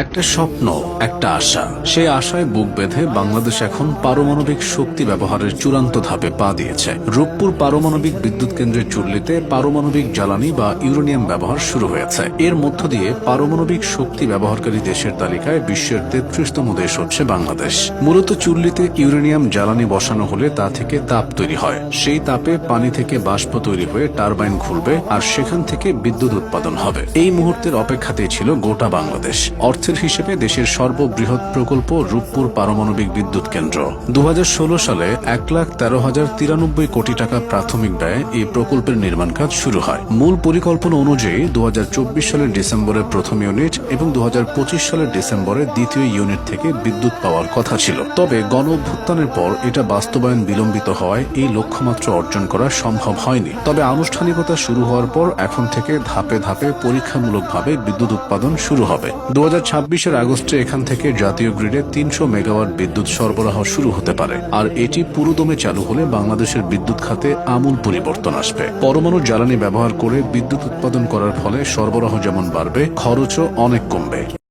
একটা স্বপ্ন, একটা আশা। সেই আশায় বুক বেঁধে বাংলাদেশ এখন পারমাণবিক শক্তি ব্যবহারের চূড়ান্ত ধাপে পা দিয়েছে। রূপপুর পারমাণবিক বিদ্যুৎ কেন্দ্রের চুল্লিতে পারমাণবিক জ্বালানি বা ইউরেনিয়াম ব্যবহার শুরু হয়েছে। এর মধ্য দিয়ে পারমাণবিক শক্তি ব্যবহারকারী দেশের তালিকায় বিশ্বের ৩৩তম দেশ হচ্ছে বাংলাদেশ। মূলত চুল্লিতে ইউরেনিয়াম জ্বালানি বসানো হলে তা থেকে তাপ তৈরি হয়। সেই তাপে পানি থেকে বাষ্প তৈরি হয়ে টারবাইন ঘুরবে আর সেখান থেকে বিদ্যুৎ উৎপাদন হবে। এই মুহূর্তের অপেক্ষাতেই ছিল গোটা বাংলাদেশ। অর্থের হিসেবে দেশের সর্ববৃহৎ প্রকল্প রূপপুর পারমাণবিক বিদ্যুৎ কেন্দ্র। ২০১৬ সালে ১,১৩,০৯৩ কোটি টাকা প্রাথমিক ব্যয়ে এই প্রকল্পের নির্মাণ কাজ শুরু হয়। মূল পরিকল্পনা অনুযায়ী ২০২৪ সালের ডিসেম্বরে প্রথম ইউনিট এবং ২০২৫ সালের ডিসেম্বরে দ্বিতীয় ইউনিট থেকে বিদ্যুৎ পাওয়ার কথা ছিল। তবে গণঅভ্যুত্থানের পর এটা বাস্তবায়ন বিলম্বিত হওয়ায় এই লক্ষ্যমাত্রা অর্জন করা সম্ভব হয়নি। তবে আনুষ্ঠানিকতা শুরু হওয়ার পর এখন থেকে ধাপে ধাপে পরীক্ষামূলকভাবে বিদ্যুৎ উৎপাদন শুরু হবে। ২০২৬-এর আগস্টে এখান থেকে জাতীয় গ্রিডে ৩০০ মেগাওয়াট বিদ্যুৎ সরবরাহ শুরু হতে পারে। আর এটি পুরোদমে চালু হলে বাংলাদেশের বিদ্যুৎ খাতে আমূল পরিবর্তন আসবে। পরমাণু জ্বালানি ব্যবহার করে বিদ্যুৎ উৎপাদন করার ফলে সরবরাহ যেমন বাড়বে, খরচও অনেক কমবে।